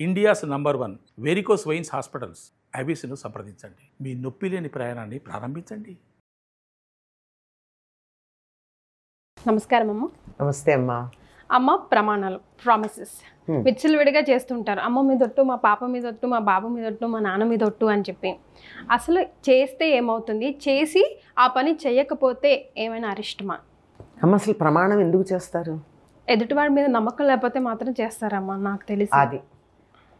India's number 1 varicose veins hospitals ఐబీసీను సంప్రదించండి. మీ నొప్పి లేని ప్రయాణాన్ని ప్రారంభించండి. నమస్కారం అమ్మ. నమస్తే అమ్మా. అమ్మ, ప్రమాణాలు, ప్రామిసెస్ విచ్చలవిడిగా చేస్తుంటారు. అమ్మ మీద ఒట్టు, మా పాప మీద ఒట్టు, మా బాబు మీద ఒట్టు, మా నాన్న మీద ఒట్టు అని చెప్పి. అసలు చేస్తే ఏమవుతుంది, చేసి ఆ పని చేయకపోతే ఏమైనా అరిష్టమా? అమ్మ, అసలు ప్రమాణం ఎందుకు చేస్తారు? ఎదుటివాడి మీద నమ్మకం లేకపోతే మాత్రం చేస్తారమ్మా, నాకు తెలిసి. అది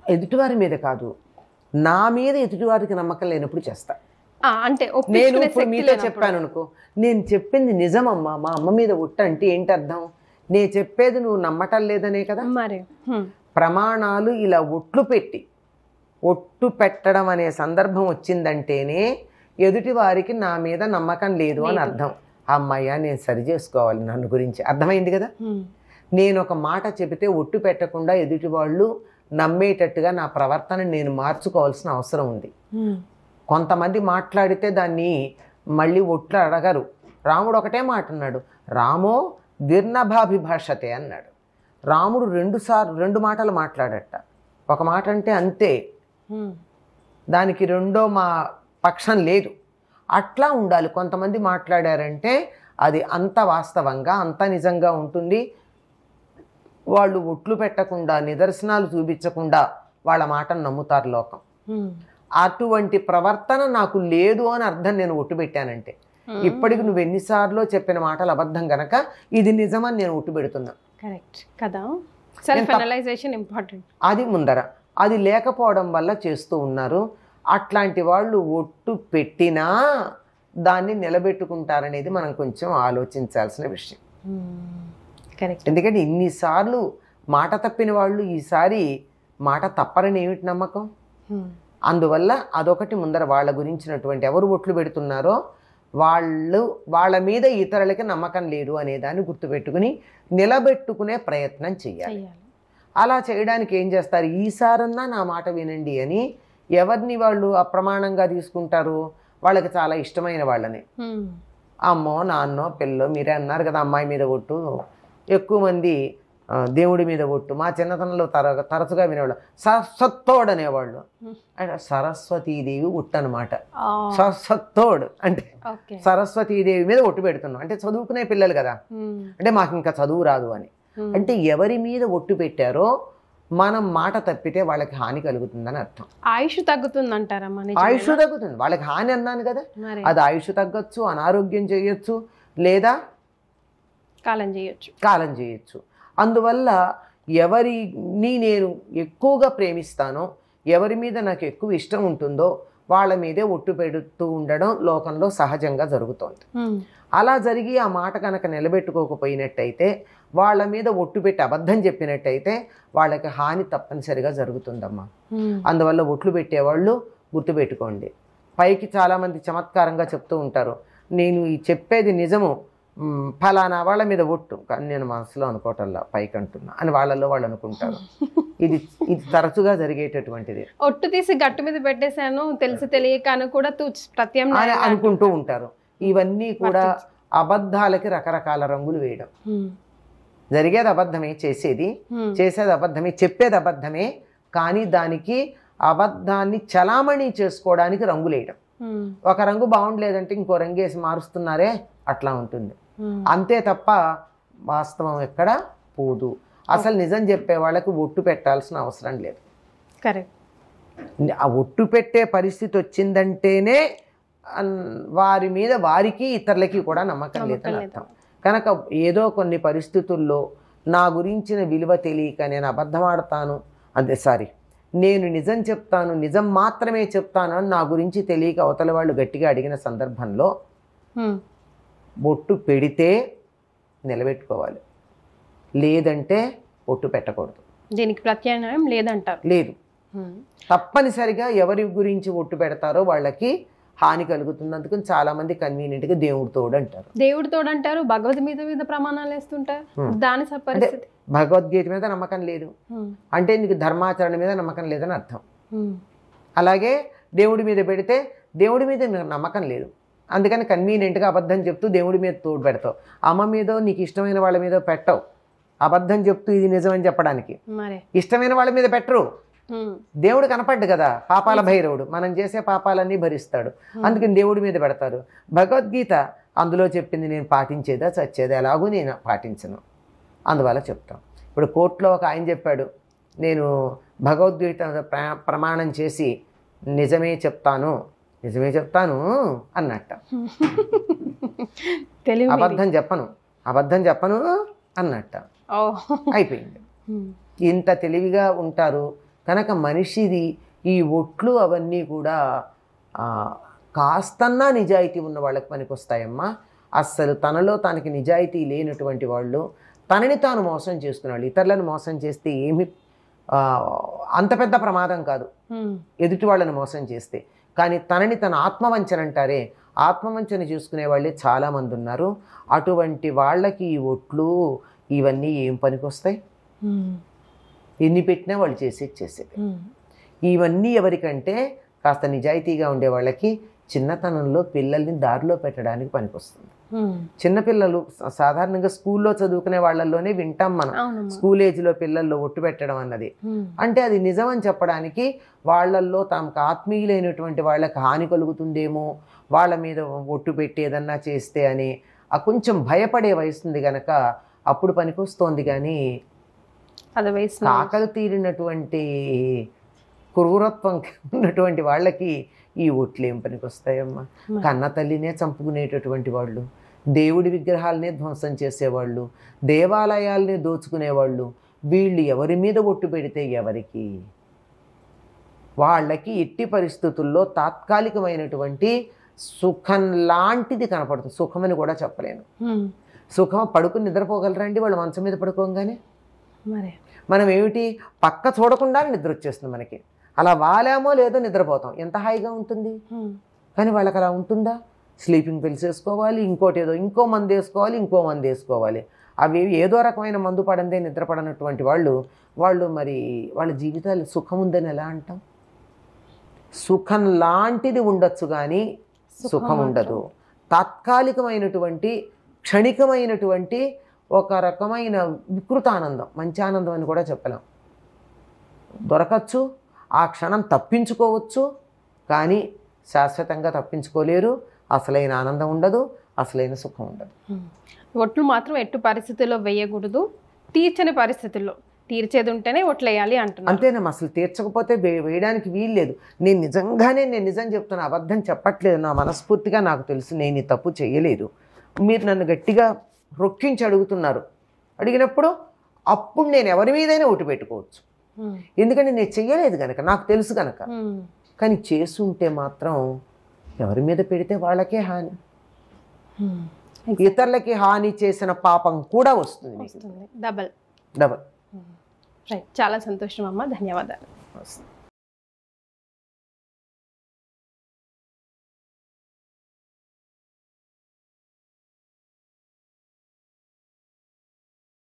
ఎదుటివారి మీద కాదు, నా మీద ఎదుటివారికి నమ్మకం లేనప్పుడు చేస్తా. అంటే నేను ఇప్పుడు మీతో చెప్పాను అనుకో, నేను చెప్పింది నిజమమ్మా, మా అమ్మ మీద ఒట్టు అంటే ఏంటి అర్థం? నేను చెప్పేది నువ్వు నమ్మటం లేదనే కదా. మరి ప్రమాణాలు ఇలా ఒట్టు పెట్టడం అనే సందర్భం వచ్చిందంటేనే ఎదుటి వారికి నా మీద నమ్మకం లేదు అని అర్థం. అమ్మాయ్యా, నేను సరి చేసుకోవాలి నన్ను గురించి. అర్థమైంది కదా. నేను ఒక మాట చెబితే ఒట్టు పెట్టకుండా ఎదుటి వాళ్ళు నమ్మేటట్టుగా నా ప్రవర్తన నేను మార్చుకోవాల్సిన అవసరం ఉంది. కొంతమంది మాట్లాడితే దాన్ని మళ్ళీ ఒట్లు అడగరు. రాముడు ఒకటే మాట అన్నాడు, రామో దీర్ణభాభిభాషతే అన్నాడు. రాముడు రెండు మాటలు మాట్లాడట. ఒక మాట అంటే అంతే, దానికి రెండో మా పక్షం లేదు. అట్లా ఉండాలి. కొంతమంది మాట్లాడారంటే అది అంత వాస్తవంగా, అంత నిజంగా ఉంటుంది. వాళ్ళు ఒట్లు పెట్టకుండా, నిదర్శనాలు చూపించకుండా వాళ్ళ మాటను నమ్ముతారు లోకం. అటువంటి ప్రవర్తన నాకు లేదు అని అర్థం నేను ఒట్టు పెట్టానంటే. ఇప్పటికి నువ్వు ఎన్నిసార్లు చెప్పిన మాటలు అబద్ధం గనక ఇది నిజమని నేను ఒట్టు పెడుతున్నా. కరెక్ట్ కదా. Self analysation important. అది ముందర, అది లేకపోవడం వల్ల చేస్తూ ఉన్నారు. అట్లాంటి వాళ్ళు ఒట్టు పెట్టినా దాన్ని నిలబెట్టుకుంటారనేది మనం కొంచెం ఆలోచించాల్సిన విషయం. ఎందుకంటే ఇన్నిసార్లు మాట తప్పిన వాళ్ళు ఈసారి మాట తప్పరని ఏమిటి నమ్మకం? అందువల్ల అదొకటి ముందర. వాళ్ళ గురించినటువంటి ఎవరు ఒట్లు పెడుతున్నారో వాళ్ళ మీద ఇతరులకి నమ్మకం లేదు అనే దాన్ని గుర్తుపెట్టుకుని నిలబెట్టుకునే ప్రయత్నం చెయ్యాలి. అలా చేయడానికి ఏం చేస్తారు, ఈసారన్నా నా మాట వినండి అని ఎవరిని వాళ్ళు అప్రమాణంగా తీసుకుంటారు? వాళ్ళకి చాలా ఇష్టమైన వాళ్ళని. అమ్మో, నాన్నో, పిల్లో, మీరే అన్నారు కదా అమ్మాయి మీద ఒట్టు. ఎక్కువ మంది దేవుడి మీద ఒట్టు. మా చిన్నతనంలో తరచుగా వినేవాళ్ళు సరస్వత్తోడు అనేవాళ్ళు. అంటే సరస్వతీదేవి ఒట్టు అనమాట. సరస్వత్తోడు అంటే సరస్వతీదేవి మీద ఒట్టు పెడుతున్నాం. అంటే చదువుకునే పిల్లలు కదా, అంటే మాకు ఇంకా చదువు రాదు అని. అంటే ఎవరి మీద ఒట్టు పెట్టారో మనం మాట తప్పితే వాళ్ళకి హాని కలుగుతుందని అర్థం. ఆయుష్ తగ్గుతుంది అంటారమ్మా? ఆయుష్ తగ్గుతుంది. వాళ్ళకి హాని అన్నాను కదా. అది ఆయుష్ తగ్గొచ్చు, అనారోగ్యం చేయొచ్చు, లేదా కాలం చేయొచ్చు. అందువల్ల ఎవరిని నేను ఎక్కువగా ప్రేమిస్తానో, ఎవరి మీద నాకు ఎక్కువ ఇష్టం ఉంటుందో వాళ్ళ మీదే ఒట్టు పెడుతూ ఉండడం లోకంలో సహజంగా జరుగుతోంది. అలా జరిగి ఆ మాట కనుక నిలబెట్టుకోకపోయినట్టయితే, వాళ్ళ మీద ఒట్టు పెట్టి అబద్ధం చెప్పినట్టయితే వాళ్ళకి హాని తప్పనిసరిగా జరుగుతుందమ్మా. అందువల్ల ఒట్లు పెట్టేవాళ్ళు గుర్తుపెట్టుకోండి. పైకి చాలామంది చమత్కారంగా చెప్తూ ఉంటారు, నేను ఈ చెప్పేది నిజము, ఫలానా వాళ్ళ మీద ఒట్టు, కానీ నేను మనసులో అనుకోవటంలా పైకి అంటున్నా అని వాళ్ళలో వాళ్ళు అనుకుంటారు. ఇది తరచుగా జరిగేటటువంటిది. ఒట్టు తీసి గట్టు మీద పెట్టేశాను తెలిసి తెలియక అని కూడా ప్రత్యామ్నాయం అనుకుంటూ ఉంటారు. ఇవన్నీ కూడా అబద్ధాలకి రకరకాల రంగులు వేయడం. జరిగేది అబద్ధమే, చేసేది అబద్ధమే, చెప్పేది అబద్ధమే, కానీ దానికి అబద్ధాన్ని చలామణి చేసుకోవడానికి రంగులేయడం. ఒక రంగు బాగుండలేదంటే ఇంకో రంగు వేసి మారుస్తున్నారే, అట్లా ఉంటుంది. అంతే తప్ప వాస్తవం ఎక్కడ పోదు. అసలు నిజం చెప్పే వాళ్ళకి ఒట్టు పెట్టాల్సిన అవసరం లేదు. ఆ ఒట్టు పెట్టే పరిస్థితి వచ్చిందంటేనే వారి మీద వారికి ఇతరులకి కూడా నమ్మకం లేదని అర్థం. కనుక ఏదో కొన్ని పరిస్థితుల్లో నా గురించిన విలువ తెలియక నేను అబద్ధం ఆడతాను, నేను నిజం చెప్తాను, నిజం మాత్రమే చెప్తాను అని నా గురించి తెలియక అవతల వాళ్ళు గట్టిగా అడిగిన సందర్భంలో ఒట్టు పెడితే నిలబెట్టుకోవాలి, లేదంటే ఒట్టు పెట్టకూడదు. దీనికి ప్రత్యామ్నాయం లేదంటారు? లేదు. తప్పనిసరిగా ఎవరి గురించి ఒట్టు పెడతారో వాళ్ళకి హాని కలుగుతుంది. అందుకని చాలా మంది కన్వీనియంట్గా దేవుడి తోడు అంటారు. దేవుడి తోడు అంటారు, భగవద్గీత మీద ప్రమాణాలు వేస్తుంటారు. దాని పరిస్థితి భగవద్గీత మీద నమ్మకం లేదు అంటే నీకు ధర్మాచరణ మీద నమ్మకం లేదని అర్థం. అలాగే దేవుడి మీద పెడితే దేవుడి మీద నమ్మకం లేదు, అందుకని కన్వీనియంట్గా అబద్ధం చెప్తూ దేవుడి మీద తోడు పెడతావు. అమ్మ మీదో నీకు ఇష్టమైన వాళ్ళ మీద పెట్టవు, అబద్ధం చెప్తూ ఇది నిజమని చెప్పడానికి. ఇష్టమైన వాళ్ళ మీద పెట్టరు, దేవుడు కనపడ్డు కదా, పాపాల భైరవుడు మనం చేసే పాపాలన్నీ భరిస్తాడు, అందుకని దేవుడి మీద పెడతారు. భగవద్గీత అందులో చెప్పింది నేను పాటించేదా చచ్చేదా ఎలాగూ నేను పాటించను, అందువల్ల చెప్తాం. ఇప్పుడు కోర్టులో ఒక ఆయన చెప్పాడు, నేను భగవద్గీత ప్రమాణం చేసి నిజమే చెప్తాను అన్నట్ట. అబద్ధం చెప్పను అన్నట్ట. అయిపోయింది. ఇంత తెలివిగా ఉంటారు కనుక మనిషిది ఈ ఒట్లు అవన్నీ కూడా కాస్తన్నా నిజాయితీ ఉన్న వాళ్ళకి పనికొస్తాయమ్మా. అస్సలు తనలో తనకి నిజాయితీ లేనటువంటి వాళ్ళు, తనని తాను మోసం చేసుకునేవాళ్ళు, ఇతరులను మోసం చేస్తే ఏమి అంత పెద్ద ప్రమాదం కాదు ఎదుటి వాళ్ళని మోసం చేస్తే, కానీ తనని తన ఆత్మవంచన అంటారే, ఆత్మవంచన చేసుకునే వాళ్ళే చాలామంది ఉన్నారు. అటువంటి వాళ్ళకి ఈ ఒట్లు ఇవన్నీ ఏం పనికొస్తాయి? ఎన్ని పెట్టినా వాళ్ళు చేసేది. ఇవన్నీ ఎవరికంటే కాస్త నిజాయితీగా ఉండే వాళ్ళకి చిన్నతనంలో పిల్లల్ని దారిలో పెట్టడానికి పనికొస్తుంది. చిన్నపిల్లలు సాధారణంగా స్కూల్లో చదువుకునే వాళ్ళల్లోనే వింటాం మనం, స్కూల్ ఏజ్లో పిల్లల్లో ఒట్టు పెట్టడం అన్నది. అంటే అది నిజమని చెప్పడానికి వాళ్ళల్లో తమకు ఆత్మీయులైనటువంటి వాళ్ళకి హాని కలుగుతుందేమో, వాళ్ళ మీద ఒట్టు పెట్టి ఏదన్నా చేస్తే అని కొంచెం భయపడే వయసుంది కనుక అప్పుడు పనికొస్తోంది. కానీ ఆకలి తీరినటువంటి క్రూరత్వం ఉన్నటువంటి వాళ్ళకి ఈ ఒట్లు ఏం పనికొస్తాయమ్మా? కన్న తల్లినే చంపుకునేటటువంటి వాళ్ళు, దేవుడి విగ్రహాలనే ధ్వంసం చేసేవాళ్ళు, దేవాలయాల్ని దోచుకునేవాళ్ళు, వీళ్ళు ఎవరి మీద ఒట్టు పెడితే ఎవరికి? వాళ్ళకి ఎట్టి పరిస్థితుల్లో తాత్కాలికమైనటువంటి సుఖం లాంటిది కనపడుతుంది. సుఖమని కూడా చెప్పలేను. సుఖం పడుకుని నిద్రపోగలరండి వాళ్ళు మంచం మీద పడుకోగానే? మనం ఏమిటి పక్క చూడకుండా నిద్ర వచ్చేస్తుంది మనకి, అలా వాలామో లేదో నిద్రపోతాం, ఎంత హాయిగా ఉంటుంది. కానీ వాళ్ళకి అలా ఉంటుందా? స్లీపింగ్ పిల్స్ వేసుకోవాలి, ఇంకోటి ఏదో ఇంకో మందు వేసుకోవాలి, ఇంకో మందు వేసుకోవాలి. అవి ఏదో రకమైన మందు పడందే నిద్రపడనటువంటి వాళ్ళు మరి వాళ్ళ జీవితాలు సుఖం ఉందని ఎలా అంటాం? సుఖం లాంటిది ఉండొచ్చు కానీ సుఖం ఉండదు. తాత్కాలికమైనటువంటి క్షణికమైనటువంటి ఒక రకమైన వికృత ఆనందం, మంచి ఆనందం అని కూడా చెప్పలేం. దొరకచ్చు, ఆ క్షణం తప్పించుకోవచ్చు, కానీ శాశ్వతంగా తప్పించుకోలేరు. అసలైన ఆనందం ఉండదు, అసలైన సుఖం ఉండదు. ఒట్లు మాత్రం ఎట్టు పరిస్థితుల్లో వేయకూడదు, తీర్చని పరిస్థితుల్లో, తీర్చేది ఉంటేనే ఒట్లు వేయాలి అంటున్నాను. అంతేనమ్మా, అసలు తీర్చకపోతే వేయడానికి వీలు లేదు. నేను నిజం చెప్తున్నా, అబద్ధం చెప్పట్లేదు. నా మనస్ఫూర్తిగా నాకు తెలుసు నేను ఈ తప్పు చేయలేదు. మీరు నన్ను గట్టిగా రొక్కించి అడుగుతున్నారు, అడిగినప్పుడు అప్పుడు నేను ఎవరి మీదైనా ఒట్టు పెట్టుకోవచ్చు. ఎందుకంటే నేను చెయ్యలేదు కనుక, నాకు తెలుసు కనుక. కానీ చేస్తుంటే మాత్రం ఎవరి మీద పెడితే వాళ్ళకే హాని, ఇతరులకి హాని చేసిన పాపం కూడా వస్తుంది. డబల్. డబల్. చాలా సంతోషం అమ్మా, ధన్యవాదాలు.